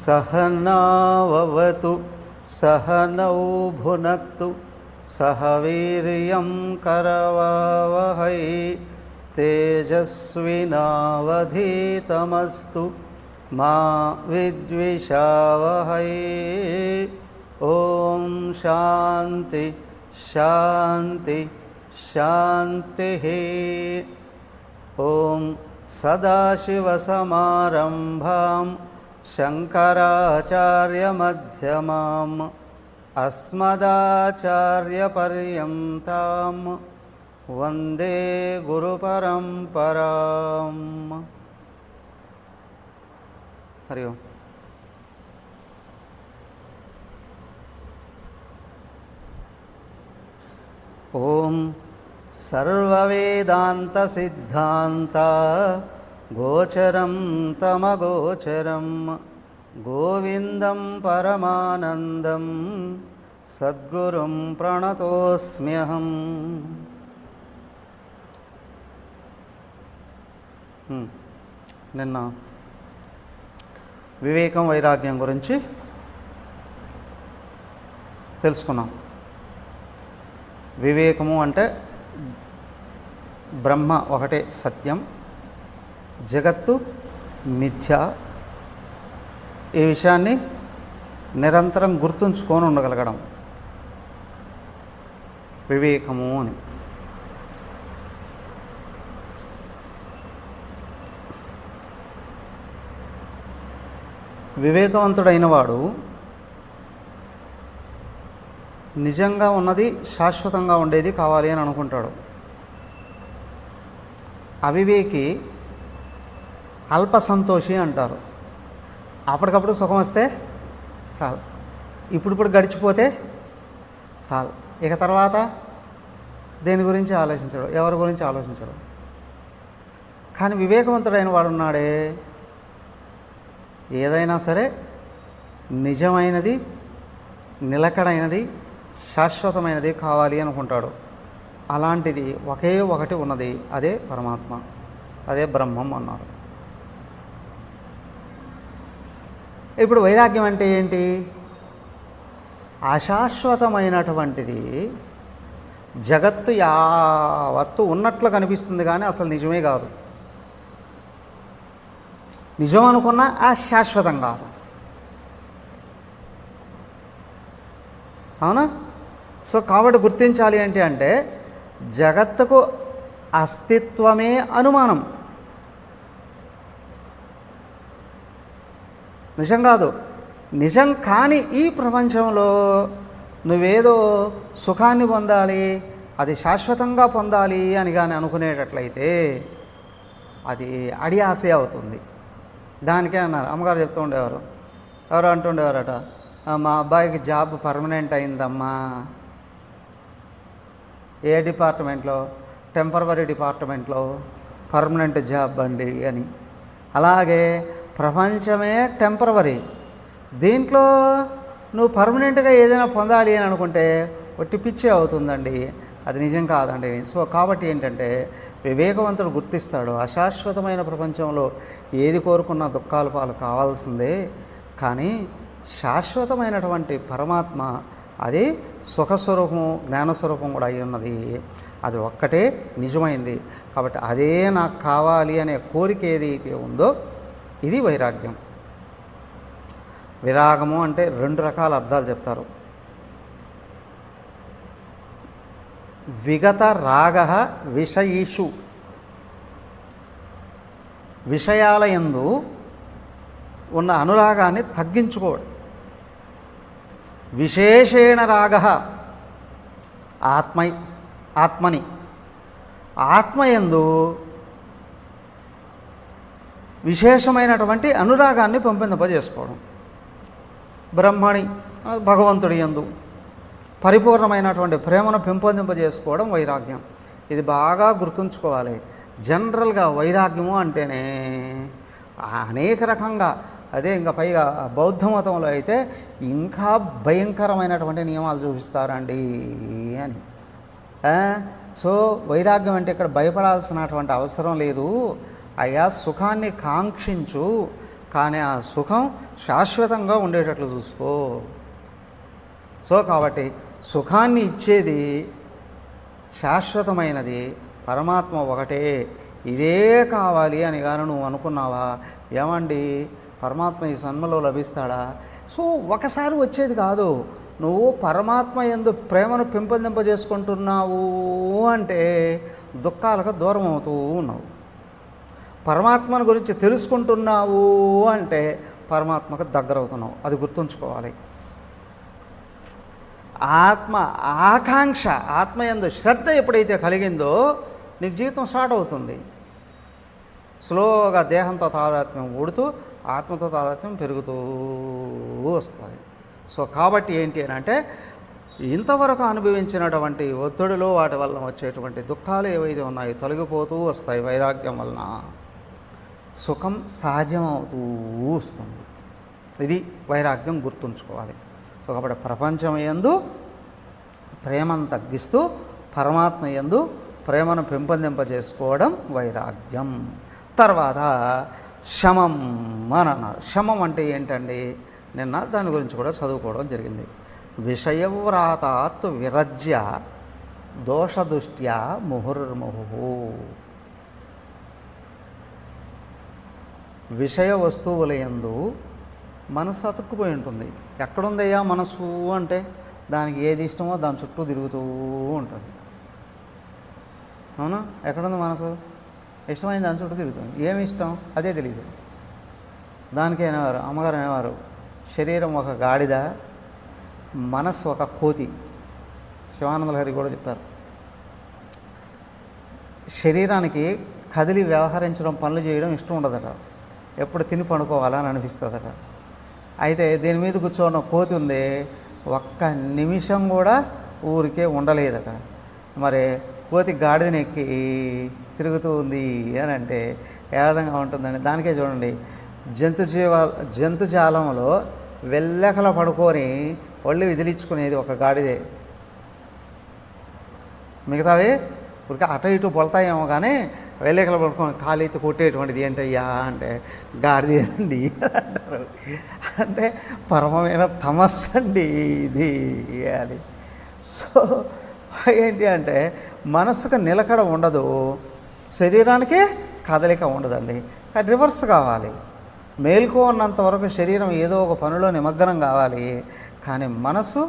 सहनाववतु सहनौ भुनक्तु सह वीर्यं करवावहै तेजस्विनावधीतमस्तु मा विद्विषावहै। ओम शांति शांति शांतिः। ओम सदाशिवसमारम्भां शंकराचार्यमध्यमाम् अस्मदाचार्यपर्यन्तां वन्दे गुरुपरम्पराम्। हरि ओम। ओम सर्ववेदान्तसिद्धान्त गोचरं तमगोचरं गोविन्दं परमानन्दं सद्गुरुं प्रणतोऽस्म्यहम्। నిన్న వివేకం వైరాగ్యం గురించి తెలుసుకున్నాం. వివేకము అంటే బ్రహ్మ ఒకటే సత్యం, జగత్తు మిథ్య. ఈ విషయాన్ని నిరంతరం గుర్తుంచుకొని ఉండగలగడం వివేకము అని. వివేకవంతుడైన వాడు నిజంగా ఉన్నది శాశ్వతంగా ఉండేది కావాలి అని అనుకుంటాడు. అవివేకి అల్ప సంతోషి అంటారు. అప్పటికప్పుడు సుఖం వస్తే చాలు, ఇప్పుడు గడిచిపోతే చాలు, ఇక తర్వాత దేని గురించి ఆలోచించడు, ఎవరి గురించి ఆలోచించడు. కానీ వివేకవంతుడైన వాడు ఉన్నాడే, ఏదైనా సరే నిజమైనది, నిలకడైనది, శాశ్వతమైనది కావాలి అనుకుంటాడు. అలాంటిది ఒకే ఒకటి ఉన్నది, అదే పరమాత్మ, అదే బ్రహ్మం అన్నారు. ఇప్పుడు వైరాగ్యం అంటే ఏంటి? అశాశ్వతమైనటువంటిది జగత్తు యావత్తు ఉన్నట్లు కనిపిస్తుంది కానీ అసలు నిజమే కాదు. నిజం అనుకున్నా అశాశ్వతం కాదు. అవునా? సో కాబట్టి గుర్తించాలి ఏంటి అంటే జగత్తుకు అస్తిత్వమే అనుమానం, నిజం కాదు. నిజం కాని ఈ ప్రపంచంలో నువ్వేదో సుఖాన్ని పొందాలి, అది శాశ్వతంగా పొందాలి అని కానీ అనుకునేటట్లయితే అది అడియాసే అవుతుంది. దానికే అన్నారు, అమ్మగారు చెప్తూ ఉండేవారు, ఎవరు అంటుండేవారట, మా అబ్బాయికి జాబ్ పర్మనెంట్ అయిందమ్మా. ఏ డిపార్ట్మెంట్లో? టెంపరవరీ డిపార్ట్మెంట్లో పర్మనెంట్ జాబ్ అండి అని. అలాగే ప్రపంచమే టెంపరవరీ, దీంట్లో నువ్వు పర్మనెంట్గా ఏదైనా పొందాలి అని అనుకుంటే ఒట్టి పిచ్చే అవుతుందండి, అది నిజం కాదండి. సో కాబట్టి ఏంటంటే వివేకవంతుడు గుర్తిస్తాడు, అశాశ్వతమైన ప్రపంచంలో ఏది కోరుకున్న దుఃఖాల పాలు కావాల్సిందే, కానీ శాశ్వతమైనటువంటి పరమాత్మ అది సుఖస్వరూపం, జ్ఞానస్వరూపం కూడా అయి ఉన్నది, అది ఒక్కటే నిజమైంది. కాబట్టి అదే నాకు కావాలి అనే కోరిక ఏదైతే ఉందో ఇది వైరాగ్యం. విరాగము అంటే రెండు రకాల అర్థాలు చెప్తారు. విగత రాగ విషయీషు, విషయాల యందు ఉన్న అనురాగాన్ని తగ్గించుకోవడం. విశేషేణ రాగ ఆత్మని, ఆత్మయందు విశేషమైనటువంటి అనురాగాన్ని పెంపొందింపజేసుకోవడం. బ్రహ్మణి, భగవంతుడి యందు పరిపూర్ణమైనటువంటి ప్రేమను పెంపొందింపజేసుకోవడం వైరాగ్యం. ఇది బాగా గుర్తుంచుకోవాలి. జనరల్గా వైరాగ్యము అంటేనే అనేక రకంగా, అదే ఇంకా పైగా బౌద్ధ మతంలో అయితే ఇంకా భయంకరమైనటువంటి నియమాలు చూపిస్తారండి అని. సో వైరాగ్యం అంటే ఇక్కడ భయపడాల్సినటువంటి అవసరం లేదు. అయ్యా సుఖాన్ని కాంక్షించు, కానీ ఆ సుఖం శాశ్వతంగా ఉండేటట్లు చూసుకో. సో కాబట్టి సుఖాన్ని ఇచ్చేది శాశ్వతమైనది పరమాత్మ ఒకటే, ఇదే కావాలి అని కానీ నువ్వు అనుకున్నావా, ఏమండి పరమాత్మ ఈ జన్మలో లభిస్తాడా? సో ఒకసారి వచ్చేది కాదు. నువ్వు పరమాత్మ యందు ప్రేమను పెంపొందింపజేసుకుంటున్నావు అంటే దుఃఖాలకు దూరం అవుతూ ఉన్నావు. పరమాత్మను గురించి తెలుసుకుంటున్నావు అంటే పరమాత్మకు దగ్గర అవుతున్నావు. అది గుర్తుంచుకోవాలి. ఆత్మ ఆకాంక్ష, ఆత్మయందు శ్రద్ధ ఎప్పుడైతే కలిగిందో నీకు జీవితం స్టార్ట్ అవుతుంది. స్లోగా దేహంతో తాదాత్మ్యం ఊడుతూ ఆత్మతో తాదాత్మ్యం పెరుగుతూ వస్తుంది. సో కాబట్టి ఏంటి అని అంటే ఇంతవరకు అనుభవించినటువంటి ఒత్తిడిలో వాటి వల్ల వచ్చేటువంటి దుఃఖాలు ఏవైతే ఉన్నాయో తొలగిపోతూ వస్తాయి. వైరాగ్యం వలన సుఖం సహజమవుతూ వస్తుంది. ఇది వైరాగ్యం, గుర్తుంచుకోవాలి. సో కాబట్టి ప్రపంచం యందు ప్రేమను తగ్గిస్తూ పరమాత్మ యందు ప్రేమను పెంపొందింపజేసుకోవడం వైరాగ్యం. తర్వాత శమం అని అన్నారు. శమం అంటే ఏంటండి? నిన్న దాని గురించి కూడా చదువుకోవడం జరిగింది. విషయవ్రాతాత్ విరజ్య దోషదృష్ట్యా ముహుర్ముహు. విషయ వస్తువుల యందు మనసు అతుక్కుపోయి ఉంటుంది. ఎక్కడుందయ్యా మనసు అంటే దానికి ఏది ఇష్టమో దాని చుట్టూ తిరుగుతూ ఉంటుంది. అవునా? ఎక్కడుంది మనసు? ఇష్టమైన దాని చుట్టూ తిరుగుతుంది. ఏమి ఇష్టం అదే తెలియదు. దానికి అనేవారు, అమ్మగారు అనేవారు, శరీరం ఒక గాడిద, మనసు ఒక కోతి. శివానంద లహరి కూడా చెప్పారు. శరీరానికి కదిలి వ్యవహరించడం, పనులు చేయడం ఇష్టం ఉండదట. ఎప్పుడు తిని పడుకోవాలని అనిపిస్తుందట. అయితే దీని మీద కూర్చోన్న కోతి ఉంది, ఒక్క నిమిషం కూడా ఊరికే ఉండలేదట. మరి కోతి గాడిదని ఎక్కి తిరుగుతూ ఉంది అని అంటే ఏ విధంగా ఉంటుందండి? దానికే చూడండి, జంతుజాలంలో వెల్లెకల పడుకొని ఒళ్ళు విదిలించుకునేది ఒక గాడిదే. మిగతావి ఊరికే అటు ఇటు పొలతాయేమో కానీ వెల్లెకల పడుకొని కాలితో కొట్టేటువంటిది ఏంటయ్యా అంటే గాడిదేనండి అంటారు. అంటే పరమమైన తమస్సు అండి ఇది అది. సో ఏంటి అంటే మనసుకు నిలకడ ఉండదు, శరీరానికి కదలిక ఉండదండి. కానీ రివర్స్ కావాలి. మేల్కో ఉన్నంత వరకు శరీరం ఏదో ఒక పనిలో నిమగ్నం కావాలి, కానీ మనసు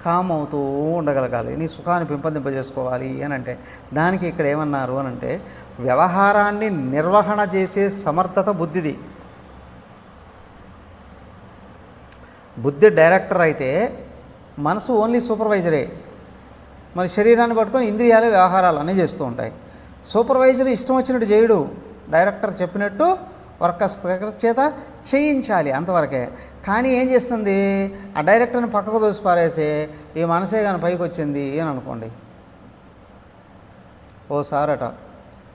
కామ్ అవుతూ ఉండగలగాలి. నీ సుఖాన్ని పెంపొందింపజేసుకోవాలి అని అంటే దానికి ఇక్కడ ఏమన్నారు అని అంటే వ్యవహారాన్ని నిర్వహణ చేసే సమర్థత బుద్ధిది. బుద్ధి డైరెక్టర్ అయితే మనసు ఓన్లీ సూపర్వైజరే. మరి శరీరాన్ని పట్టుకొని ఇంద్రియాలే వ్యవహారాలు అన్నీ చేస్తూ ఉంటాయి. సూపర్వైజర్ ఇష్టం వచ్చినట్టు చేయడు, డైరెక్టర్ చెప్పినట్టు వర్కర్స్ చేత చేయించాలి అంతవరకే. కానీ ఏం చేస్తుంది, ఆ డైరెక్టర్ని పక్కకు దోసి పారేసి ఈ మనసే కానీ పైకి వచ్చింది అని అనుకోండి. ఓసారట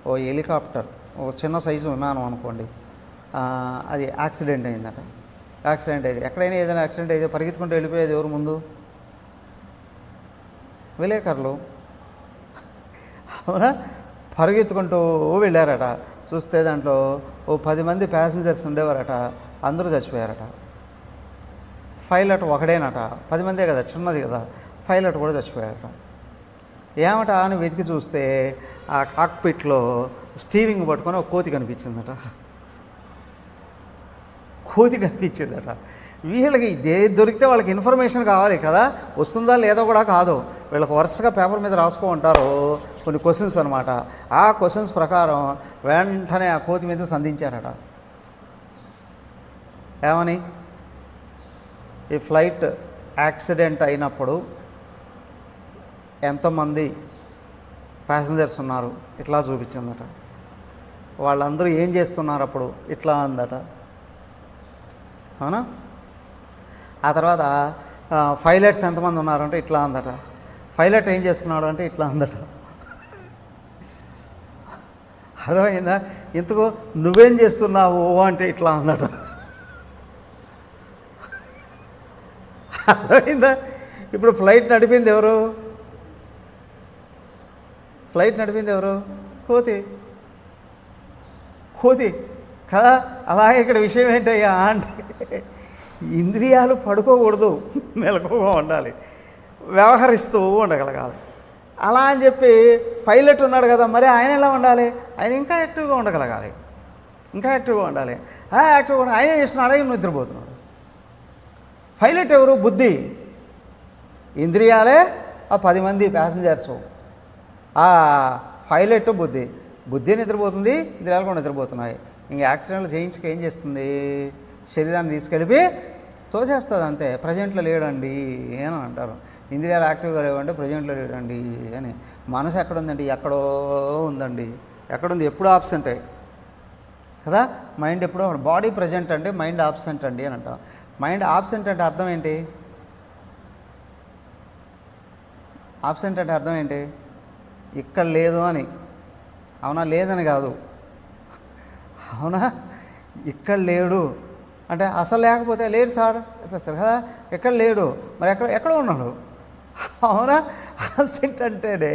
ఓ హెలికాప్టర్, ఓ చిన్న సైజు విమానం అనుకోండి, అది యాక్సిడెంట్ అయిందట. యాక్సిడెంట్ అయింది, ఎక్కడైనా ఏదైనా యాక్సిడెంట్ అయితే పరిగెత్తుకుంటూ వెళ్ళిపోయేది ఎవరు ముందు? విలేకరులు. అవునా? పరిగెత్తుకుంటూ వెళ్ళారట. చూస్తే దాంట్లో ఓ 10 మంది ప్యాసింజర్స్ ఉండేవారట, అందరూ చచ్చిపోయారట. పైలట్ ఒకడేనట, 10 మందే కదా, చిన్నది కదా, పైలట్ కూడా చచ్చిపోయారట. ఏమట అని వెతికి చూస్తే ఆ కాక్పిట్లో స్టీరింగ్ పట్టుకొని ఒక కోతి కనిపించిందట. కోతి కనిపించిందట. వీళ్ళకి ఇదే దొరికితే వాళ్ళకి ఇన్ఫర్మేషన్ కావాలి కదా, వస్తుందా లేదో కూడా కాదు. వీళ్ళకి వరుసగా పేపర్ మీద రాసుకో ఉంటారు కొన్ని క్వశ్చన్స్ అనమాట. ఆ క్వశ్చన్స్ ప్రకారం వెంటనే ఆ కోతి మీద సంధించారట. ఏమని? ఈ ఫ్లైట్ యాక్సిడెంట్ అయినప్పుడు ఎంతమంది ప్యాసింజర్స్ ఉన్నారు ఇట్లా చూపించిందట. వాళ్ళందరూ ఏం చేస్తున్నారు అప్పుడు ఇట్లా అందట. అవునా? ఆ తర్వాత పైలట్స్ ఎంతమంది ఉన్నారంటే ఇట్లా అందట. పైలట్ ఏం చేస్తున్నాడు అంటే ఇట్లా అందట. అర్థమైందా? ఇంతకు నువ్వేం చేస్తున్నావు అంటే ఇట్లా అందట. అర్థమైందా? ఇప్పుడు ఫ్లైట్ నడిపింది ఎవరు? ఫ్లైట్ నడిపింది ఎవరు? కోతి. కోతి కదా. అలాగే ఇక్కడ విషయం ఏంటయ్యా అంటే ఇంద్రియాలు పడుకోకూడదు, మెలకువగా ఉండాలి, వ్యవహరిస్తూ ఉండగలగాలి. అలా అని చెప్పి పైలట్ ఉన్నాడు కదా, మరి ఆయన ఎలా ఉండాలి? ఆయన ఇంకా యాక్టివ్గా ఉండగలగాలి, ఇంకా యాక్టివ్గా ఉండాలి. యాక్టివ్గా ఉండాలి. ఆయన చేస్తున్నాడు, ఆయన నిద్రపోతున్నాడు. పైలట్ ఎవరు? బుద్ధి. ఇంద్రియాలే ఆ 10 మంది ప్యాసింజర్సు. ఆ పైలట్ బుద్ధి. బుద్ధి నిద్రపోతుంది, ఇంద్రియాలు కూడా నిద్రపోతున్నాయి. ఇంక యాక్సిడెంట్లు చేయించుకు ఏం చేస్తుంది? శరీరాన్ని తీసుకెళ్ళి తోసేస్తుంది అంతే. ప్రజెంట్లో లేడండి అని అంటారు. ఇంద్రియాలు యాక్టివ్గా లేవంటే ప్రజెంట్లో లేడండి అని. మనసు ఎక్కడుందండి? ఎక్కడో ఉందండి. ఎక్కడుంది? ఎప్పుడూ ఆబ్సెంటే కదా. మైండ్ ఎప్పుడో, బాడీ ప్రజెంట్ అంటే మైండ్ ఆబ్సెంట్ అండి అని అంటాం. మైండ్ ఆబ్సెంట్ అంటే అర్థం ఏంటి? ఆబ్సెంట్ అంటే అర్థం ఏంటి? ఇక్కడ లేదు అని. అవునా? లేదని కాదు. అవునా? ఇక్కడ లేడు అంటే అసలు లేకపోతే లేడు సార్ చెప్పేస్తారు కదా. ఎక్కడ లేడు, మరి ఎక్కడో ఉన్నాడు. అవునా? ఆబ్సెంట్ అంటేనే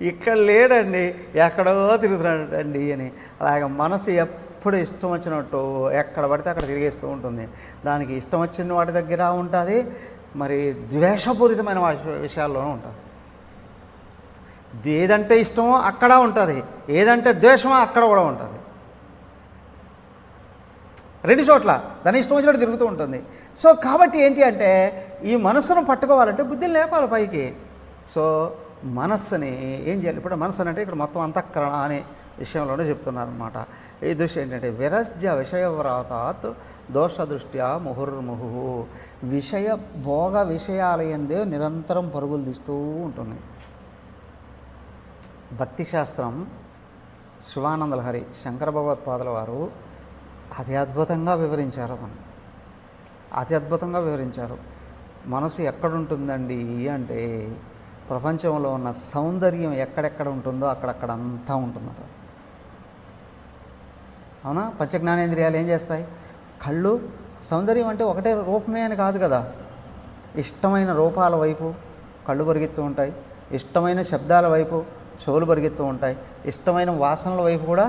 ఇక్కడ లేడండి, ఎక్కడో తిరుగుతున్నాడండి అని. అలాగే మనసు ఎప్పుడు ఇష్టం వచ్చినట్టు ఎక్కడ పడితే అక్కడ తిరిగేస్తూ ఉంటుంది. దానికి ఇష్టం వచ్చిన వాటి దగ్గర ఉంటుంది, మరి ద్వేషపూరితమైన విషయాల్లోనూ ఉంటుంది. ఏదంటే ఇష్టమో అక్కడ ఉంటుంది, ఏదంటే ద్వేషమో అక్కడ కూడా ఉంటుంది. 2 చోట్ల దాని ఇష్టం వచ్చినట్టు తిరుగుతూ ఉంటుంది. సో కాబట్టి ఏంటి అంటే ఈ మనస్సును పట్టుకోవాలంటే బుద్ధిని లేపాలి పైకి. సో మనస్సుని ఏం చేయాలి? ఇప్పుడు మనస్సు అంటే ఇక్కడ మొత్తం అంతఃకరణ అనే విషయంలోనే చెప్తున్నారనమాట. ఈ దృష్టి ఏంటంటే విరజ్య విషయవ్రాతాత్ దోష దృష్ట్యా ముహుర్ముహు. భోగ విషయాలయందే నిరంతరం పరుగులు తీస్తూ ఉంటుంది. భక్తి శాస్త్రం శివానంద లహరి శంకర భగవత్పాదుల వారు అతి అద్భుతంగా వివరించారు. అతి అద్భుతంగా వివరించారు. మనసు ఎక్కడుంటుందండి అంటే ప్రపంచంలో ఉన్న సౌందర్యం ఎక్కడెక్కడ ఉంటుందో అక్కడక్కడ అంతా ఉంటుందట. అవునా? పంచజ్ఞానేంద్రియాలు ఏం చేస్తాయి? కళ్ళు. సౌందర్యం అంటే ఒకటే రూపమే అని కాదు కదా. ఇష్టమైన రూపాల వైపు కళ్ళు పరిగెత్తూ ఉంటాయి, ఇష్టమైన శబ్దాల వైపు చెవులు పరిగెత్తూ ఉంటాయి, ఇష్టమైన వాసనల వైపు కూడా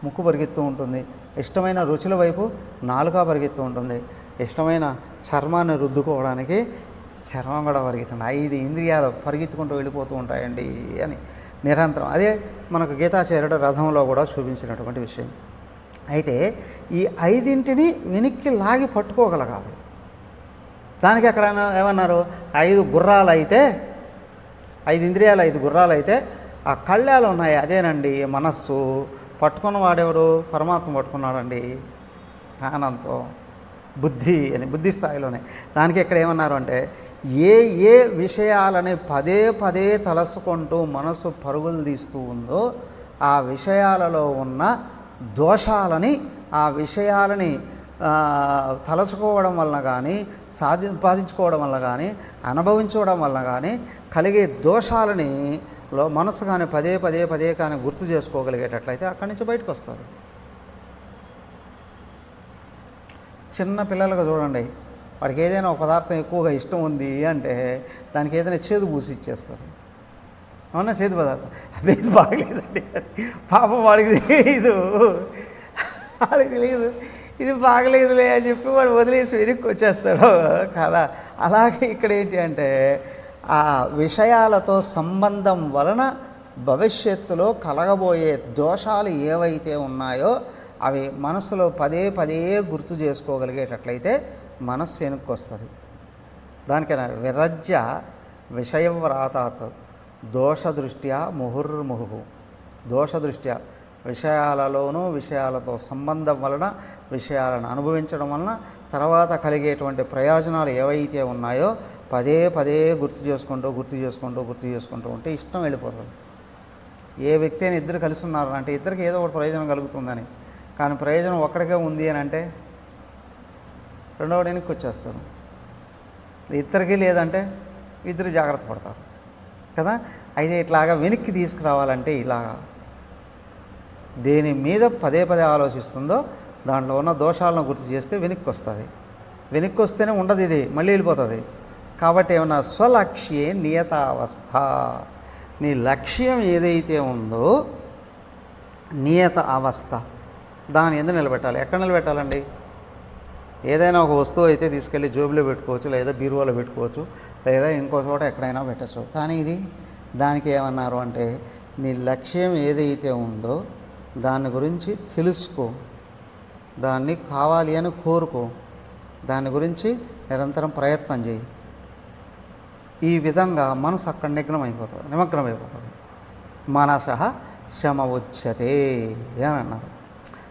ముక్కు పరిగెత్తూ ఉంటుంది, ఇష్టమైన రుచుల వైపు నాలుక పరిగెత్తూ ఉంటుంది, ఇష్టమైన చర్మాన్ని రుద్దుకోవడానికి చర్మం కూడా పరిగెత్తుంది. 5 ఇంద్రియాలు పరిగెత్తుకుంటూ వెళ్ళిపోతూ ఉంటాయండి అని నిరంతరం. అదే మనకు గీతాచార్యుడు రథంలో కూడా చూపించినటువంటి విషయం. అయితే ఈ 5ంటిని వెనక్కి లాగి పట్టుకోగలగాలి. దానికి అక్కడ ఏమన్నారు? 5 గుర్రాలు అయితే, 5 ఇంద్రియాలు 5 గుర్రాలు అయితే ఆ కళ్ళాలు ఉన్నాయి, అదేనండి మనస్సు. పట్టుకున్న వాడెవరు? పరమాత్మ పట్టుకున్నాడండి జ్ఞానంతో, బుద్ధి అని, బుద్ధి స్థాయిలోనే. దానికి ఇక్కడ ఏమన్నారు అంటే ఏ ఏ విషయాలని పదే పదే తలసుకుంటూ మనసు పరుగులు తీస్తూ ఉందో ఆ విషయాలలో ఉన్న దోషాలని, ఆ విషయాలని తలచుకోవడం వలన కానీ, సంపాదించుకోవడం వల్ల కానీ, అనుభవించుకోవడం వల్ల కానీ కలిగే దోషాలని మనసు కానీ పదే పదే పదే కానీ గుర్తు చేసుకోగలిగేటట్లయితే అక్కడి నుంచి బయటకు వస్తారు. చిన్న పిల్లలకు చూడండి, వాడికి ఏదైనా ఒక పదార్థం ఎక్కువగా ఇష్టం ఉంది అంటే దానికి ఏదైనా చేదు పూసి ఇచ్చేస్తారు. అవునా? చేదు పదార్థం అదేది బాగలేదండి, పాపం వాడికి తెలియదు, ఇది బాగలేదులే అని చెప్పి వాడు వదిలేసి వెనక్కి వచ్చేస్తాడు కదా. అలాగే ఇక్కడ ఏంటి అంటే ఆ విషయాలతో సంబంధం వలన భవిష్యత్తులో కలగబోయే దోషాలు ఏవైతే ఉన్నాయో అవి మనసులో పదే పదే గుర్తు చేసుకోగలిగేటట్లయితే మనస్సు వెనక్కి వస్తుంది. దానికైనా విరజ్య విషయవ్రాతాత్ దోషదృష్ట్యా ముహుర్ముహు. దోషదృష్ట్యా విషయాలలోనూ విషయాలతో సంబంధం వలన, విషయాలను అనుభవించడం వలన తర్వాత కలిగేటువంటి ప్రయోజనాలు ఏవైతే ఉన్నాయో పదే పదే గుర్తు చేసుకుంటూ ఉంటే ఇష్టం వెళ్ళిపోతుంది. ఏ వ్యక్తి అయినా ఇద్దరు కలిసి ఉన్నారు అంటే ఇద్దరికి ఏదో ఒకటి ప్రయోజనం కలుగుతుందని, కానీ ప్రయోజనం ఒక్కడికే ఉంది అని అంటే రెండోవాడు వెనక్కి వచ్చేస్తారు. ఇద్దరికీ లేదంటే ఇద్దరు జాగ్రత్త పడతారు కదా. అయితే ఇట్లాగా వెనక్కి తీసుకురావాలంటే ఇలాగా దేని మీద పదే పదే ఆలోచిస్తుందో దాంట్లో ఉన్న దోషాలను గుర్తు చేస్తే వెనక్కి వస్తుంది. వెనక్కి వస్తేనే ఉండదు, ఇది మళ్ళీ వెళ్ళిపోతుంది. కాబట్టి ఏమన్నా స్వలక్ష్యే నియతావస్థ, నీ లక్ష్యం ఏదైతే ఉందో నియత అవస్థ, దాని ఎందుకు నిలబెట్టాలి? ఎక్కడ నిలబెట్టాలండి? ఏదైనా ఒక వస్తువు అయితే తీసుకెళ్ళి జోబులో పెట్టుకోవచ్చు, లేదా బీరువాలో పెట్టుకోవచ్చు, లేదా ఇంకో చోట ఎక్కడైనా పెట్టచ్చు. కానీ ఇది దానికి ఏమన్నారు అంటే, నీ లక్ష్యం ఏదైతే ఉందో దాని గురించి తెలుసుకో, దాన్ని కావాలి అని కోరుకో, దాని గురించి నిరంతరం ప్రయత్నం చేయి. ఈ విధంగా మనసు అక్కడ నిమగ్నమైపోతుంది. మనసః శమవుచ్యతే అని అన్నారు.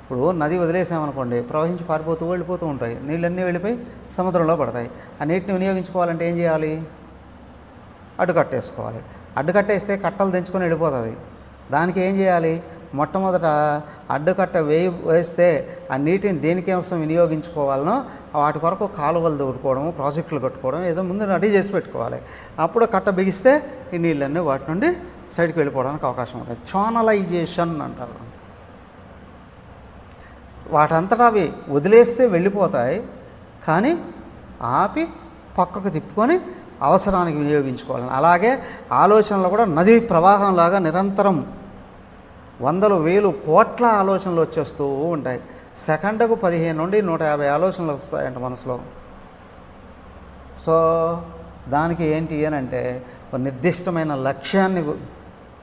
ఇప్పుడు నది వదిలేసామనుకోండి, ప్రవహించి పారిపోతూ వెళ్ళిపోతూ ఉంటాయి, నీళ్ళన్నీ వెళ్ళిపోయి సముద్రంలో పడతాయి. ఆ నీటిని వినియోగించుకోవాలంటే ఏం చేయాలి? అడ్డుకట్టేసుకోవాలి. అడ్డుకట్టేస్తే కట్టలు తెంచుకొని వెళ్ళిపోతుంది. దానికి ఏం చేయాలి? మొట్టమొదట అడ్డుకట్ట వేస్తే ఆ నీటిని దేనికోసం వినియోగించుకోవాలనో వాటి కొరకు కాలువలు దూరుకోవడం, ప్రాజెక్టులు కట్టుకోవడం ఏదో ముందు రెడీ చేసి పెట్టుకోవాలి. అప్పుడు కట్ట బిగిస్తే ఈ నీళ్ళన్నీ వాటి నుండి సైడ్కి వెళ్ళిపోవడానికి అవకాశం ఉంటుంది. ఛానలైజేషన్ అంటారు. వాటంతటా అవి వదిలేస్తే వెళ్ళిపోతాయి, కానీ ఆపి పక్కకు తిప్పుకొని అవసరానికి వినియోగించుకోవాలని. అలాగే ఆలోచనలు కూడా నదీ ప్రవాహంలాగా నిరంతరం వందలు వేలు కోట్ల ఆలోచనలు వచ్చేస్తూ ఉంటాయి. సెకండ్కు 15 నుండి 150 ఆలోచనలు వస్తాయంట మనసులో. సో దానికి ఏంటి అని అంటే, ఒక నిర్దిష్టమైన లక్ష్యాన్ని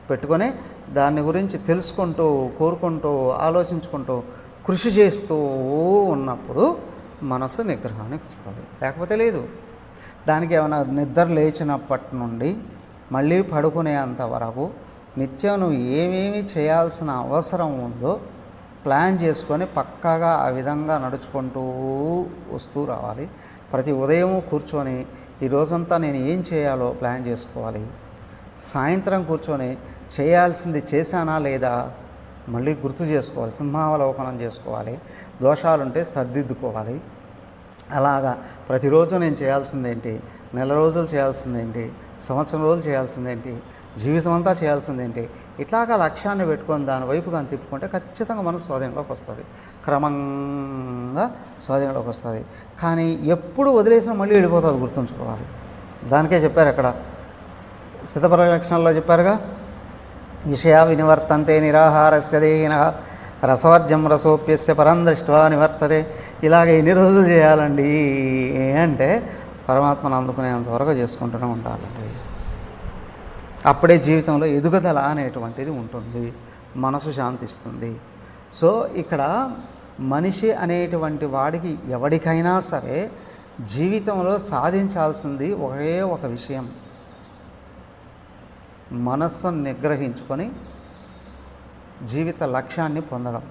పెట్టుకొని దాని గురించి తెలుసుకుంటూ, కోరుకుంటూ, ఆలోచించుకుంటూ, కృషి చేస్తూ ఉన్నప్పుడు మనసు నిగ్రహానికి వస్తుంది. లేకపోతే లేదు. దానికి ఏమైనా నిద్ర లేచినప్పటి నుండి మళ్ళీ పడుకునేంత వరకు నిత్యం నువ్వు ఏమేమి చేయాల్సిన అవసరం ఉందో ప్లాన్ చేసుకొని పక్కాగా ఆ విధంగా నడుచుకుంటూ వస్తూ రావాలి. ప్రతి ఉదయం కూర్చొని ఈ రోజంతా నేను ఏం చేయాలో ప్లాన్ చేసుకోవాలి. సాయంత్రం కూర్చొని చేయాల్సింది చేశానా లేదా మళ్ళీ గుర్తు చేసుకోవాలి, సింహావలోకనం చేసుకోవాలి, దోషాలుంటే సర్దిద్దుకోవాలి. అలాగా ప్రతిరోజు నేను చేయాల్సిందేంటి, నెల రోజులు చేయాల్సిందేంటి, సంవత్సరం రోజులు చేయాల్సిందేంటి, జీవితం అంతా చేయాల్సిందేంటి, ఇట్లాగా లక్ష్యాన్ని పెట్టుకొని దాని వైపు కానీ తిప్పుకుంటే ఖచ్చితంగా మనసు స్వాధీనంలోకి వస్తుంది, క్రమంగా స్వాధీనంలోకి వస్తుంది. కానీ ఎప్పుడు వదిలేసినా మళ్ళీ వెళ్ళిపోతుంది, గుర్తుంచుకోవాలి. దానికే చెప్పారు అక్కడ స్థితపరలక్షణంలో చెప్పారుగా, విషయా వినివర్తంతే నిరాహారస్య దేహినః రసవర్జం రసోప్యస్య పరం దృష్ట్వా నివర్తతే. ఇలాగ ఎన్ని రోజులు చేయాలండి అంటే పరమాత్మను అందుకునేంతవరకు చేసుకుంటూనే ఉండాలండి. అప్పుడే జీవితంలో ఎదుగుదల అనేటువంటిది ఉంటుంది, మనసు శాంతిస్తుంది. సో ఇక్కడ మనిషి అనేటువంటి వాడికి ఎవరికైనా సరే జీవితంలో సాధించాల్సింది ఒకే ఒక విషయం, మనస్సును నిగ్రహించుకొని జీవిత లక్ష్యాన్ని పొందడం.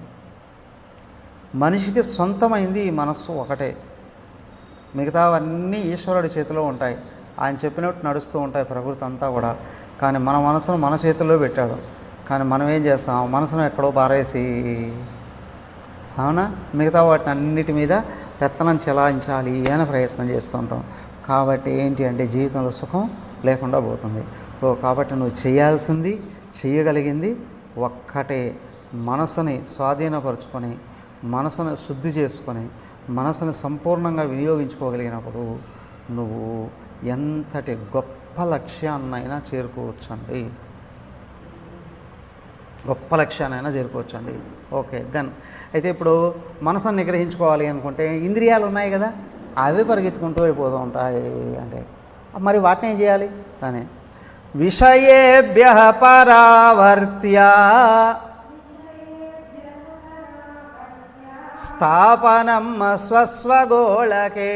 మనిషికి సొంతమైంది ఈ మనస్సు ఒకటే, మిగతావన్నీ ఈశ్వరుడి చేతిలో ఉంటాయి. ఆయన చెప్పినట్టు నడుస్తూ ఉంటాయి ప్రకృతి అంతా కూడా. కానీ మన మనసును మన చేతుల్లో పెట్టాడు. కానీ మనం ఏం చేస్తాం, మనసును ఎక్కడో పారేసి, అవునా, మిగతా వాటిని అన్నిటి మీద పెత్తనం చెలాయించాలి అని ప్రయత్నం చేస్తుంటాం. కాబట్టి ఏంటి అంటే జీవితంలో సుఖం లేకుండా పోతుంది. కాబట్టి నువ్వు చేయాల్సింది, చేయగలిగింది ఒక్కటే, మనసుని స్వాధీనపరుచుకొని, మనసును శుద్ధి చేసుకొని, మనసుని సంపూర్ణంగా వినియోగించుకోగలిగినప్పుడు నువ్వు ఎంతటి గొప్ప లక్ష్యాన్నైనా చేరుకోవచ్చండి, గొప్ప లక్ష్యాన్నైనా చేరుకోవచ్చండి. ఓకే, దెన్ అయితే ఇప్పుడు మనసును నిగ్రహించుకోవాలి అనుకుంటే ఇంద్రియాలు ఉన్నాయి కదా, అవే పరిగెత్తుకుంటూ వెళ్ళిపోతూ ఉంటాయి. అంటే మరి వాటిని ఏం చేయాలి? కానీ విషయేభ్యః పరావర్త్య స్థాపనం స్వస్వగోళకే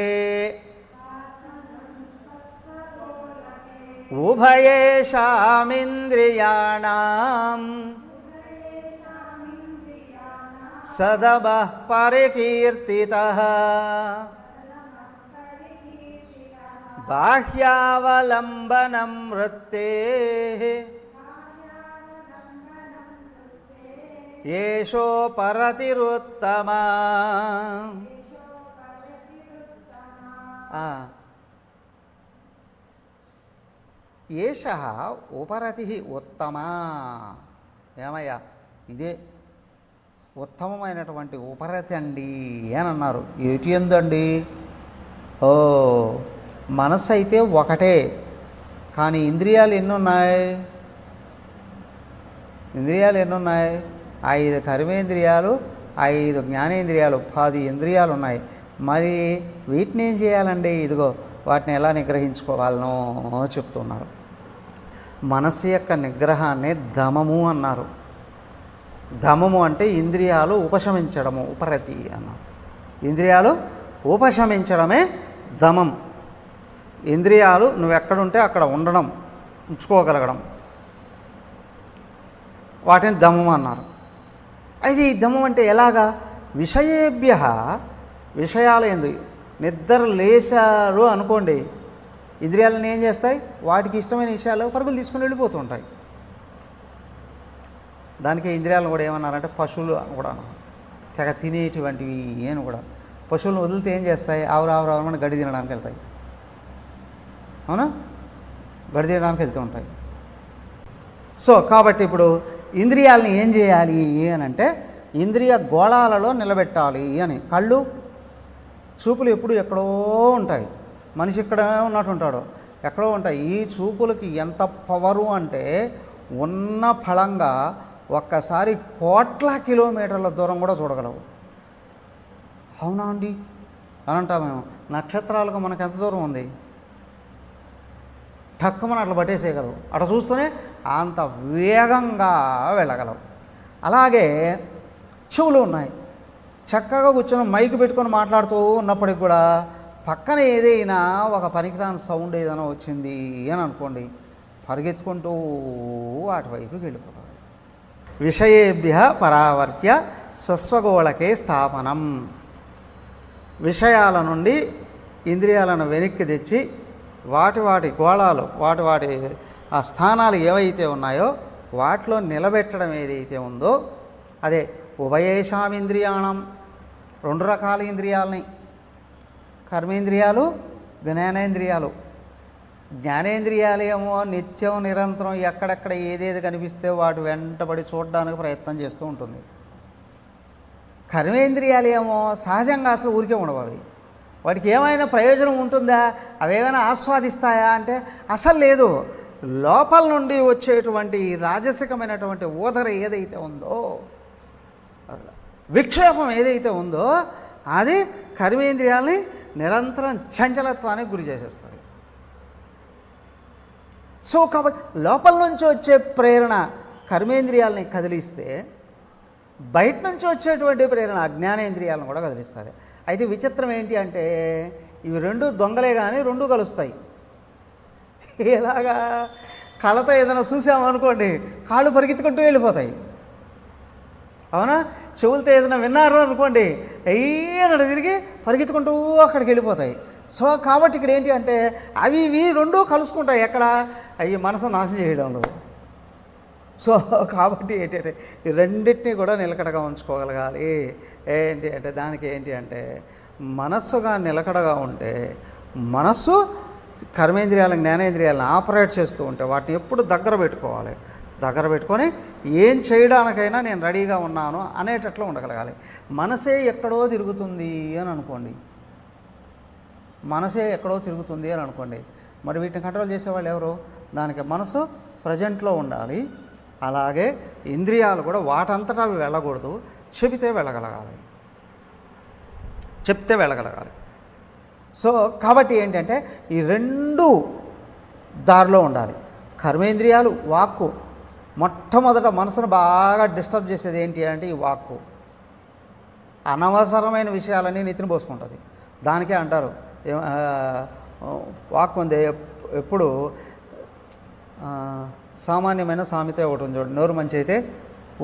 ఉభయేషామింద్రియాణాం సదమః పరికీర్తితః బాహ్యావలంబనం వృత్తేః ఏషోపరతిరుత్తమా. ఏషః ఉపరతి ఉత్తమా. ఏమయ్యా, ఇదే ఉత్తమమైనటువంటి ఉపరతి అండి అని అన్నారు. ఏటి ఎందండి? మనసు అయితే ఒకటే, కానీ ఇంద్రియాలు ఎన్నున్నాయి? ఇంద్రియాలు ఎన్నున్నాయి? 5 కర్మేంద్రియాలు 5 జ్ఞానేంద్రియాలు, 10 ఇంద్రియాలు ఉన్నాయి. మరి వీటిని ఏం చేయాలండి? ఇదిగో వాటిని ఎలా నిగ్రహించుకోవాలనో చెప్తున్నారు. మనస్సు యొక్క నిగ్రహాన్ని దమము అన్నారు. దమము అంటే ఇంద్రియాలు ఉపశమించడము, ఉపరతి అన్నారు. ఇంద్రియాలు ఉపశమించడమే దమం. ఇంద్రియాలు నువ్వు ఎక్కడుంటే అక్కడ ఉండడం, ఉంచుకోగలగడం, వాటిని దమం అన్నారు. అయితే ఈ దమం అంటే ఎలాగా? విషయేభ్య, విషయాలు ఏంది, నిద్ర లేచారు అనుకోండి, ఇంద్రియాలను ఏం చేస్తాయి? వాటికి ఇష్టమైన విషయాలు పరుగులు తీసుకుని వెళ్ళిపోతూ ఉంటాయి. దానికి ఇంద్రియాలను కూడా ఏమన్నారంటే పశువులు కూడా తెగ తినేటువంటివి అని కూడా. పశువులను వదిలితే ఏం చేస్తాయి? ఆవురావురావని గడి తినడానికి వెళ్తాయి. అవునా? గడి తినడానికి వెళ్తూ ఉంటాయి. సో కాబట్టి ఇప్పుడు ఇంద్రియాలని ఏం చేయాలి అని అంటే ఇంద్రియ గోళాలలో నిలబెట్టాలి అని. కళ్ళు, చూపులు ఎప్పుడు ఎక్కడో ఉంటాయి. మనిషి ఇక్కడ ఉన్నట్టు ఉంటాడు, ఎక్కడో ఉంటాయి. ఈ చూపులకి ఎంత పవరు అంటే ఉన్న ఫలంగా ఒక్కసారి కోట్ల కిలోమీటర్ల దూరం కూడా చూడగలవు. అవునా అండి అని అంటాం మేము. నక్షత్రాలకు మనకు ఎంత దూరం ఉంది? టక్కుమని అట్లా పట్టేసేయగలవు. అట్లా చూస్తూనే అంత వేగంగా వెళ్ళగలవు. అలాగే చెవులు ఉన్నాయి. చక్కగా కూర్చొని మైక్ పెట్టుకొని మాట్లాడుతూ ఉన్నప్పటికి కూడా పక్కన ఏదైనా ఒక పనికిరాని సౌండ్ ఏదైనా వచ్చింది అని అనుకోండి, పరిగెత్తుకుంటూ అటువైపుకి వెళ్ళిపోతుంది. విషయేభ్య పరావర్త్య స్వస్వగోళకే స్థాపనం. విషయాల నుండి ఇంద్రియాలను వెనక్కి తెచ్చి వాటి గోళాలు, వాటి ఆ స్థానాలు ఏవైతే ఉన్నాయో వాటిలో నిలబెట్టడం ఏదైతే ఉందో అదే ఉభయేషామింద్రియాణం. 2 రకాల ఇంద్రియాలని, కర్మేంద్రియాలు, జ్ఞానేంద్రియాలు. జ్ఞానేంద్రియాలేమో నిత్యం నిరంతరం ఎక్కడెక్కడ ఏదేది కనిపిస్తే వాటి వెంటబడి చూడడానికి ప్రయత్నం చేస్తూ ఉంటుంది. కర్మేంద్రియాలేమో సహజంగా అసలు ఊరికే ఉండవు. అవి వాటికి ఏమైనా ప్రయోజనం ఉంటుందా? అవేమైనా ఆస్వాదిస్తాయా అంటే అసలు లేదు. లోపల నుండి వచ్చేటువంటి రాజసికమైనటువంటి ఊదర ఏదైతే ఉందో, విక్షేపం ఏదైతే ఉందో అది కర్మేంద్రియాలని నిరంతరం చంచలత్వానికి గురి చేసేస్తుంది. సో కాబట్టి లోపల నుంచి వచ్చే ప్రేరణ కర్మేంద్రియాలని కదిలిస్తే బయట నుంచి వచ్చేటువంటి ప్రేరణ జ్ఞానేంద్రియాలను కూడా కదిలిస్తుంది. అయితే విచిత్రం ఏంటి అంటే ఇవి 2 దొంగలే కానీ 2 కలుస్తాయి. ఎలాగా? కళ్ళతో ఏదైనా చూసామనుకోండి కాళ్ళు పరిగెత్తుకుంటూ వెళ్ళిపోతాయి. అవునా? చెవులతో ఏదైనా విన్నారు అనుకోండి అయ్యనడు తిరిగి పరిగెత్తుకుంటూ అక్కడికి వెళ్ళిపోతాయి. సో కాబట్టి ఇక్కడ ఏంటి అంటే ఇవి 2 కలుసుకుంటాయి. ఎక్కడ? అవి మనసు నాశనం చేయడంలో. సో కాబట్టి ఏంటంటే ఈ రెండింటినీ కూడా నిలకడగా ఉంచుకోగలగాలి. ఏంటి అంటే దానికి ఏంటి అంటే మనస్సుగా నిలకడగా ఉంటే, మనస్సు కర్మేంద్రియాలను జ్ఞానేంద్రియాలను ఆపరేట్ చేస్తూ ఉంటే వాటిని ఎప్పుడు దగ్గర పెట్టుకోవాలి. దగ్గర పెట్టుకొని ఏం చేయడానికైనా నేను రెడీగా ఉన్నాను అనేటట్లు ఉండగలగాలి. మనసే ఎక్కడో తిరుగుతుంది అని అనుకోండి, మనసే ఎక్కడో తిరుగుతుంది అని అనుకోండి, మరి వీటిని కంట్రోల్ చేసేవాళ్ళు ఎవరు? దానికి మనసు ప్రజెంట్లో ఉండాలి. అలాగే ఇంద్రియాలు కూడా వాటంతటా అవి వెళ్ళకూడదు, చెప్తే వెళ్ళగలగాలి. సో కాబట్టి ఏంటంటే ఈ 2 దారిలో ఉండాలి. కర్మేంద్రియాలు, వాక్కు. మొట్టమొదట మనసును బాగా డిస్టర్బ్ చేసేది ఏంటి అంటే ఈ వాక్కు. అనవసరమైన విషయాలన్నీ నెత్తిన పోసుకుంటుంది. దానికే అంటారు వాక్కు ఉంది ఎప్పుడు సామాన్యమైన సామెత ఒకటి ఉంది చూడండి, నోరు మంచి అయితే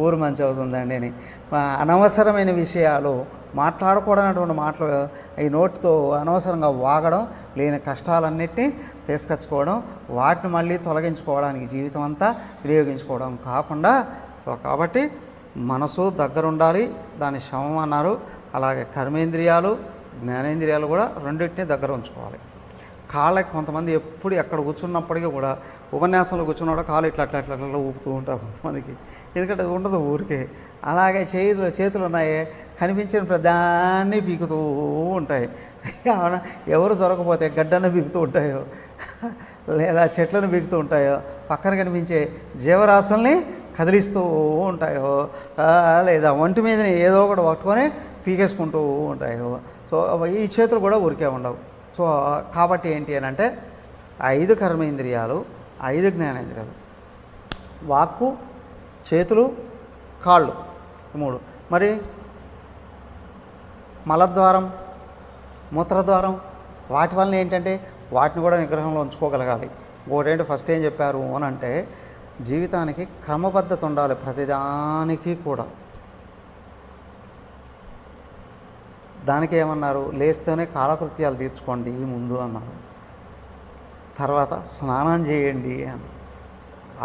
ఊరు మంచి అవుతుందండి అని. అనవసరమైన విషయాలు మాట్లాడకూడనటువంటి మాటలు ఈ నోటితో అనవసరంగా వాగడం, లేని కష్టాలన్నిటినీ తీసుకొచ్చుకోవడం, వాటిని మళ్ళీ తొలగించుకోవడానికి జీవితం అంతా వినియోగించుకోవడం కాకుండా, సో కాబట్టి మనసు దగ్గరుండాలి, దాని శమం అన్నారు. అలాగే కర్మేంద్రియాలు, జ్ఞానేంద్రియాలు కూడా రెండింటినీ దగ్గర ఉంచుకోవాలి. కాళ్ళకి కొంతమంది ఎప్పుడు ఎక్కడ కూర్చున్నప్పటికీ కూడా ఉపన్యాసంలో కూర్చున్నాడు కాళ్ళు ఇట్లా ఊపుతూ ఉంటారు కొంతమందికి, ఎందుకంటే అది ఉండదు ఊరికే. అలాగే చేతులు ఉన్నాయి, కనిపించిన ప్రధాన్ని పీకుతూ ఉంటాయి. ఎవరు దొరకపోతే గడ్డను పీకుతూ ఉంటాయో లేదా చెట్లను పీకుతూ ఉంటాయో, పక్కన కనిపించే జీవరాశుల్ని కదిలిస్తూ ఉంటాయో, లేదా ఒంటి మీద ఏదో ఒకటి పట్టుకొని పీకేసుకుంటూ ఉంటాయో. సో ఈ చేతులు కూడా ఊరికే ఉండవు. సో కాబట్టి ఏంటి అని అంటే 5 కర్మేంద్రియాలు, 5 జ్ఞానేంద్రియాలు, వాక్కు, చేతులు, కాళ్ళు 3. మరి మలద్వారం, మూత్రద్వారం, వాటి వలన ఏంటంటే వాటిని కూడా నిగ్రహంలో ఉంచుకోగలగాలి. ఇంకోటేంటి ఫస్ట్ ఏం చెప్పారు అని అంటే జీవితానికి క్రమబద్ధత ఉండాలి ప్రతిదానికి కూడా. దానికి ఏమన్నారు, లేస్తేనే కాలకృత్యాలు తీర్చుకోండి ముందు అన్నారు, తర్వాత స్నానం చేయండి అని,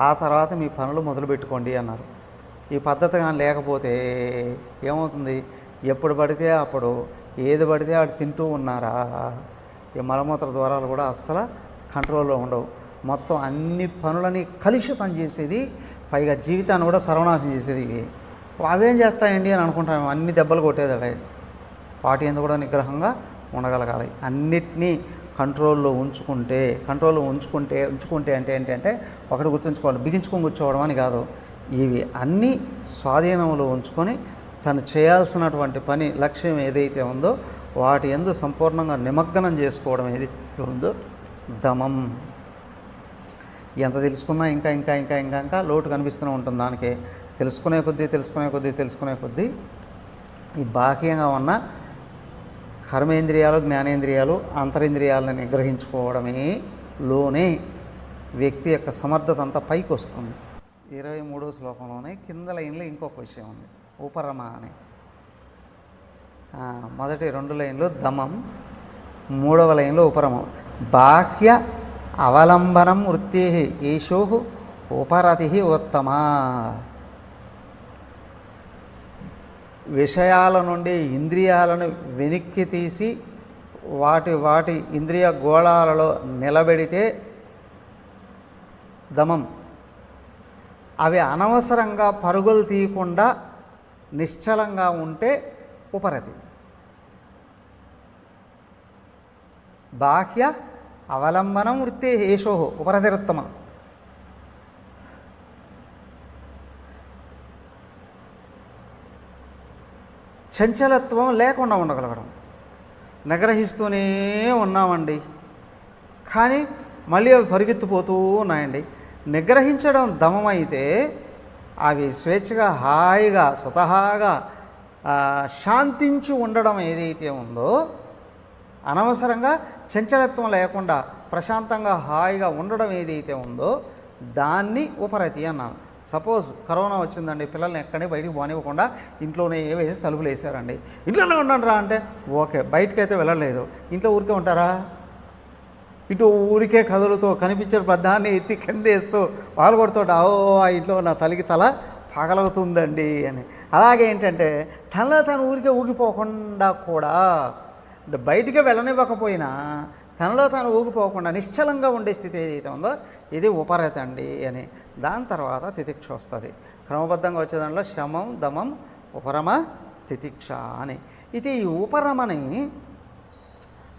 ఆ తర్వాత మీ పనులు మొదలుపెట్టుకోండి అన్నారు. ఈ పద్ధతి కానీ లేకపోతే ఏమవుతుంది, ఎప్పుడు పడితే అప్పుడు ఏది పడితే అటు తింటూ ఉన్నారా, ఈ మలమూత్ర ద్వారాలు కూడా అస్సలు కంట్రోల్లో ఉండవు. మొత్తం అన్ని పనులని కలుషితం చేసేది, పైగా జీవితాన్ని కూడా సర్వనాశనం చేసేది ఇవి. అవేం చేస్తాయండి అని అనుకుంటాము, అన్ని దెబ్బలు కొట్టేది అవే. వాటి ఎందుకు కూడా నిగ్రహంగా ఉండగలగాలి. అన్నిటినీ కంట్రోల్లో ఉంచుకుంటే అంటే ఏంటంటే ఒకటి గుర్తుంచుకోవాలి, బిగించుకొని కూర్చోవడం అని కాదు. ఇవి అన్నీ స్వాధీనంలో ఉంచుకొని తను చేయాల్సినటువంటి పని, లక్ష్యం ఏదైతే ఉందో వాటి యందు సంపూర్ణంగా నిమగ్నం చేసుకోవడం ఏదైతే ఉందో దమం. ఎంత తెలుసుకున్నా ఇంకా ఇంకా ఇంకా ఇంకా ఇంకా లోటు కనిపిస్తూనే ఉంటుంది. దానికి తెలుసుకునే కొద్దీ ఈ బాహ్యంగా ఉన్న కర్మేంద్రియాలు, జ్ఞానేంద్రియాలు, అంతరింద్రియాలను నిగ్రహించుకోవడమే లోనే వ్యక్తి యొక్క సమర్థత అంతా పైకి వస్తుంది. 23వ శ్లోకంలోనే కింద లైన్లో ఇంకొక విషయం ఉంది, ఉపరమ అని. మొదటి 2 లైన్లు దమం, 3వ లైన్లో ఉపరమం. బాహ్య అవలంబనం వృత్తి ఈశో ఉపరతి ఉత్తమ. విషయాల నుండి ఇంద్రియాలను వెనక్కి తీసి వాటి ఇంద్రియ గోళాలలో నిలబెడితే దమం. అవి అనవసరంగా పరుగులు తీయకుండా నిశ్చలంగా ఉంటే ఉపరతి. బాహ్య అవలంబనం వృత్తి ఏషో ఉపరతిరుత్తమ. చంచలత్వం లేకుండా ఉండగలగడం. నిగ్రహిస్తూనే ఉన్నామండి, కానీ మళ్ళీ అవి పరిగెత్తిపోతూ ఉన్నాయండి. నిగ్రహించడం దమమైతే అవి స్వేచ్ఛగా హాయిగా స్వతహాగా శాంతించి ఉండడం ఏదైతే ఉందో, అనవసరంగా చంచలత్వం లేకుండా ప్రశాంతంగా హాయిగా ఉండడం ఏదైతే ఉందో దాన్ని ఉపరతి అన్నాను. సపోజ్ కరోనా వచ్చిందండి, పిల్లల్ని ఎక్కడే బయటికి పోనివ్వకుండా ఇంట్లోనే వేసి తలుపులు వేసారండి. ఇంట్లోనే ఉండండి రా అంటే ఓకే, బయటకైతే వెళ్ళలేదు, ఇంట్లో ఊరికే ఉంటారా? ఇటు ఊరికే కదులుతో కనిపించే పద్దాన్ని ఎత్తి కిందేస్తూ పాల్గొడుతుంటా, ఓ ఆ ఇంట్లో నా తలకి తల పగలవుతుందండి అని. అలాగే ఏంటంటే తనలో తను ఊరికే ఊగిపోకుండా కూడా, బయటికి వెళ్ళనివ్వకపోయినా తనలో తాను ఊగిపోకుండా నిశ్చలంగా ఉండే స్థితి ఏదైతే ఉందో ఇది ఉపరతి అండి అని. దాని తర్వాత తితిక్ష వస్తుంది. క్రమబద్ధంగా వచ్చే దాంట్లో శమం, దమం, ఉపరమ, తితిక్ష అని. ఇది ఈ ఉపరమని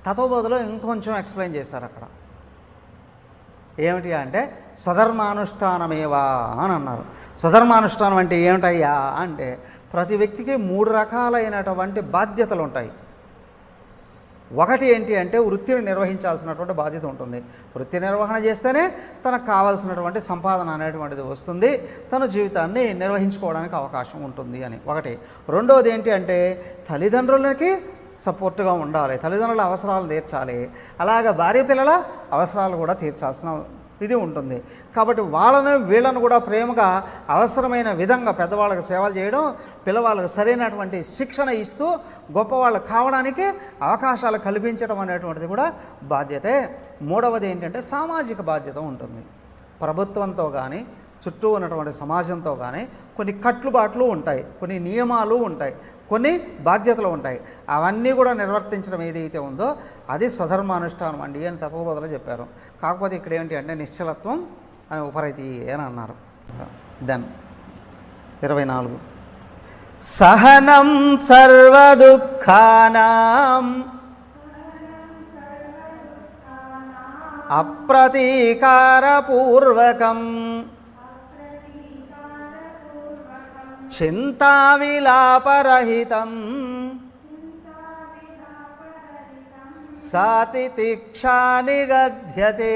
తత్వబోధలో ఇంకొంచెం ఎక్స్ప్లెయిన్ చేశారు అక్కడ. ఏమిటి అంటే స్వధర్మానుష్ఠానమేవా అని అన్నారు. స్వధర్మానుష్ఠానం అంటే ఏమిటయ్యా అంటే ప్రతి వ్యక్తికి 3 రకాలైనటువంటి బాధ్యతలు ఉంటాయి. ఒకటి ఏంటి అంటే వృత్తిని నిర్వహించాల్సినటువంటి బాధ్యత ఉంటుంది. వృత్తి నిర్వహణ చేస్తేనే తనకు కావాల్సినటువంటి సంపాదన అనేటువంటిది వస్తుంది, తన జీవితాన్ని నిర్వహించుకోవడానికి అవకాశం ఉంటుంది అని ఒకటి. రెండవది ఏంటి అంటే తల్లిదండ్రులకి సపోర్ట్గా ఉండాలి, తల్లిదండ్రుల అవసరాలు తీర్చాలి, అలాగే భార్య పిల్లల అవసరాలు కూడా తీర్చాల్సిన ఇది ఉంటుంది. కాబట్టి వీళ్ళను కూడా ప్రేమగా అవసరమైన విధంగా పెద్దవాళ్ళకి సేవలు చేయడం, పిల్లవాళ్ళకి సరైనటువంటి శిక్షణ ఇస్తూ గొప్పవాళ్ళు కావడానికి అవకాశాలు కల్పించడం అనేటువంటిది కూడా బాధ్యతే. మూడవది ఏంటంటే సామాజిక బాధ్యత ఉంటుంది. ప్రభుత్వంతో కానీ చుట్టూ ఉన్నటువంటి సమాజంతో కానీ కొన్ని కట్టుబాట్లు ఉంటాయి, కొన్ని నియమాలు ఉంటాయి, కొన్ని బాధ్యతలు ఉంటాయి. అవన్నీ కూడా నిర్వర్తించడం ఏదైతే ఉందో అది స్వధర్మానుష్ఠానం అండి అని తత్వబోధలో చెప్పారు. కాకపోతే ఇక్కడ ఏంటి అంటే నిశ్చలత్వం అని ఉపరతి అని అన్నారు. దెన్ 24 సహనం సర్వదుఃఖానాం అప్రతీకారపూర్వకం చింతావిలాపరహితం సా తితిక్షా నిగధ్యతే.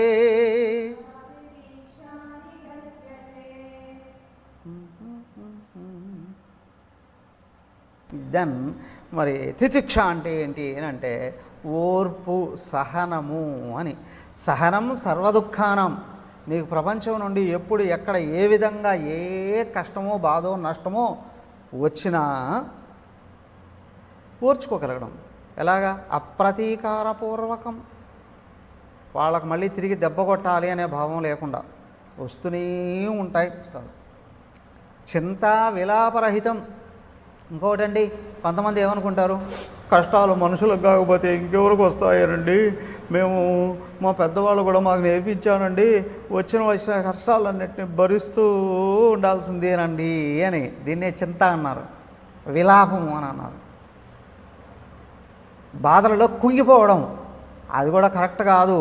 దెన్ మరి తితిక్ష అంటే ఏంటి అని అంటే ఓర్పు, సహనము అని. సహనం సర్వదుఃఖానం. నీకు ప్రపంచం నుండి ఎప్పుడు ఎక్కడ ఏ విధంగా ఏ కష్టమో బాధో నష్టమో వచ్చినా ఓర్చుకోగలగడం. ఎలాగా? అప్రతీకారపూర్వకం. వాళ్ళకు మళ్ళీ తిరిగి దెబ్బ కొట్టాలి అనే భావం లేకుండా వస్తూనే ఉంటాయి కష్టాలు. చింతా విలాపరహితం. ఇంకొకటండి, కొంతమంది ఏమనుకుంటారు, కష్టాలు మనుషులకు కాకపోతే ఇంకెవరికి వస్తాయనండి, మేము మా పెద్దవాళ్ళు కూడా మాకు నేర్పించానండి, వచ్చిన కష్టాలన్నింటినీ భరిస్తూ ఉండాల్సిందేనండి అని. దీన్నే చింత అన్నారు, విలాపము అని అన్నారు. బాధలలో కుంగిపోవడం, అది కూడా కరెక్ట్ కాదు.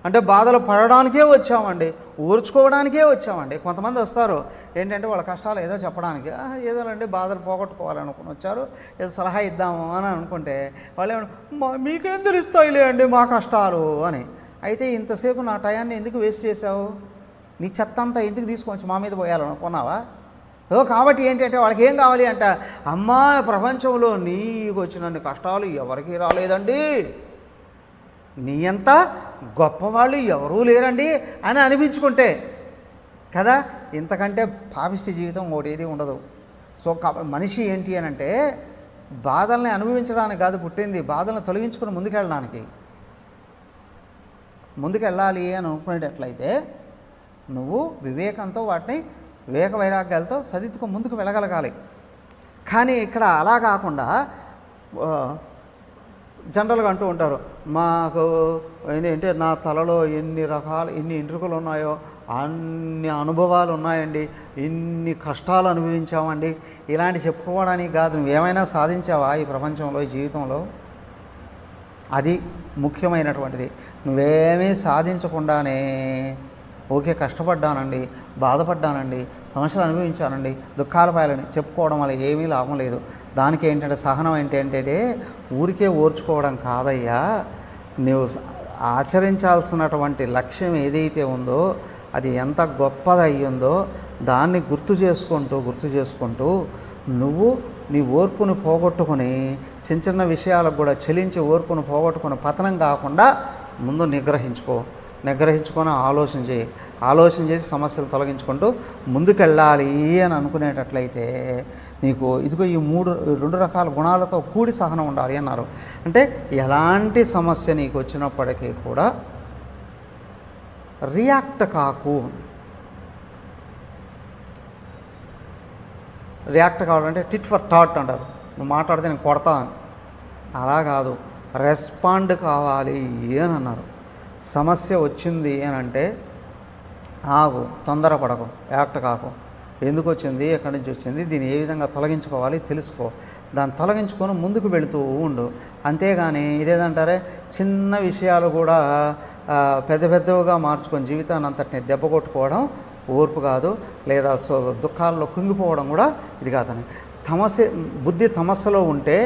అంటే బాధలు పడడానికే వచ్చామండి, ఓర్చుకోవడానికే వచ్చామండి. కొంతమంది వస్తారు ఏంటంటే వాళ్ళ కష్టాలు ఏదో చెప్పడానికి, ఏదోనండి బాధలు పోగొట్టుకోవాలనుకుని వచ్చారు, ఏదో సలహా ఇద్దాము అని అనుకుంటే వాళ్ళు మీకేం తెలుస్తాయిలే అండి మా కష్టాలు అని. అయితే ఇంతసేపు నా టయాన్ని ఎందుకు వేస్ట్ చేసావు? నీ చెత్త అంతా ఎందుకు తీసుకొచ్చి మా మీద పోయాలనుకున్నావా? కాబట్టి ఏంటంటే వాళ్ళకి ఏం కావాలి అంట, అమ్మా ప్రపంచంలో నీకు వచ్చినన్ని కష్టాలు ఎవరికి రాలేదండి, నీ అంత గొప్పవాళ్ళు ఎవరూ లేరండి అని అనిపించుకుంటే కదా. ఇంతకంటే పాపిష్టి జీవితం ఒకటి ఏది ఉండదు. సో మనిషి ఏంటి అని అంటే బాధల్ని అనుభవించడానికి కాదు పుట్టింది, బాధలను తొలగించుకుని ముందుకెళ్ళాలి అని అనుకునేటట్లయితే నువ్వు వివేకంతో వాటిని వివేక వైరాగ్యాలతో సదిద్దుకు ముందుకు వెళ్ళగలగాలి. కానీ ఇక్కడ అలా కాకుండా జనరల్గా అంటూ ఉంటారు, మాకు ఏంటంటే నా తలలో ఎన్ని ఎంట్రుకలు ఉన్నాయో అన్ని అనుభవాలు ఉన్నాయండి, ఇన్ని కష్టాలు అనుభవించామండి, ఇలాంటి చెప్పుకోవడానికి కాదు. నువ్వేమైనా సాధించావా ఈ ప్రపంచంలో, ఈ జీవితంలో? అది ముఖ్యమైనటువంటిది. నువ్వేమీ సాధించకుండానే ఓకే కష్టపడ్డానండి, బాధపడ్డానండి, సమస్యలు అనుభవించానండి, దుఃఖాల పాయాలని చెప్పుకోవడం వల్ల ఏమీ లాభం లేదు. దానికి ఏంటంటే సహనం ఏంటంటే ఊరికే ఓర్చుకోవడం కాదయ్యా, నువ్వు ఆచరించాల్సినటువంటి లక్ష్యం ఏదైతే ఉందో అది ఎంత గొప్పది అయ్యిందో దాన్ని గుర్తు చేసుకుంటూ నువ్వు నీ ఓర్పును పోగొట్టుకొని చిన్న చిన్న విషయాలకు కూడా చెలించి ఓర్పును పోగొట్టుకొని పతనం కాకుండా ముందు నిగ్రహించుకొని ఆలోచన చేసి సమస్యలు తొలగించుకుంటూ ముందుకెళ్ళాలి అని అనుకునేటట్లయితే నీకు ఇదిగో ఈ రెండు రకాల గుణాలతో కూడి సహనం ఉండాలి అన్నారు. అంటే ఎలాంటి సమస్య నీకు వచ్చినప్పటికీ కూడా రియాక్ట్ కాకు. రియాక్ట్ కావాలంటే టిట్ ఫర్ టాట్ అంటారు, నువ్వు మాట్లాడితే నేను కొడతా అని. అలా కాదు, రెస్పాండ్ కావాలి అని అన్నారు. సమస్య వచ్చింది అని అంటే ఆగు, తొందరపడకు, యాక్ట్ కాకు. ఎందుకు వచ్చింది, ఎక్కడి నుంచి వచ్చింది, దీన్ని ఏ విధంగా తొలగించుకోవాలి తెలుసుకో, దాన్ని తొలగించుకొని ముందుకు వెళుతూ ఉండు. అంతేగాని ఇదేదంటారే చిన్న విషయాలు కూడా పెద్దగా మార్చుకొని జీవితాన్ని అంతటిని దెబ్బ కొట్టుకోవడం ఓర్పు కాదు, లేదా దుఃఖాల్లో కుంగిపోవడం కూడా ఇది కాదని. బుద్ధి తమస్సులో ఉంటే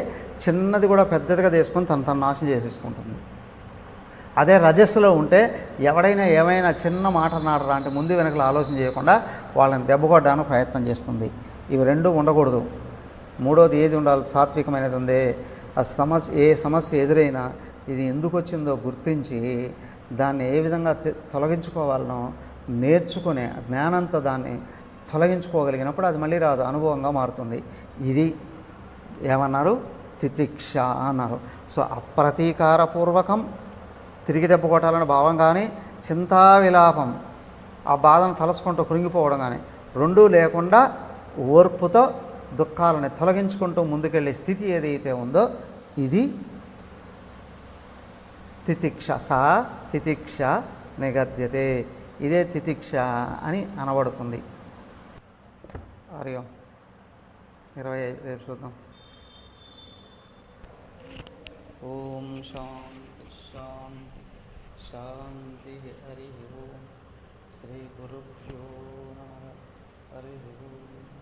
చిన్నది కూడా పెద్దదిగా తీసుకొని తను నాశనం చేసేసుకుంటుంది. అదే రజస్సులో ఉంటే ఎవడైనా ఏమైనా చిన్న మాట అన్నాడరా అంటే ముందు వెనకలు ఆలోచన చేయకుండా వాళ్ళని దెబ్బకొట్టడానికి ప్రయత్నం చేస్తుంది. ఇవి రెండు ఉండకూడదు. మూడోది ఏది ఉండాలి, సాత్వికమైనది ఉంది. ఏ సమస్య ఎదురైనా ఇది ఎందుకు వచ్చిందో గుర్తించి దాన్ని ఏ విధంగా తొలగించుకోవాలనో నేర్చుకునే జ్ఞానంతో దాన్ని తొలగించుకోగలిగినప్పుడు అది మళ్ళీ రాదు, అనుభవంగా మారుతుంది. ఇది ఏమన్నారు, తితిక్ష అన్నారు. సో అప్రతీకారపూర్వకం, తిరిగి దెబ్బ కొట్టాలనే భావం కానీ, చింతా విలాపం, ఆ బాధను తలుచుకుంటూ కృంగిపోవడం కానీ రెండూ లేకుండా ఓర్పుతో దుఃఖాలని తొలగించుకుంటూ ముందుకెళ్ళే స్థితి ఏదైతే ఉందో ఇది తితిక్ష. సా తితిక్ష నిగద్యతే, ఇదే తితిక్ష అని అనబడుతుంది. హరి ఓం. 25 రేపు చూద్దాం. ఓం శాంతి శాంతి శాంతి. హరి ఓం. శ్రీ గురుభ్యో నమః. హరి ఓం.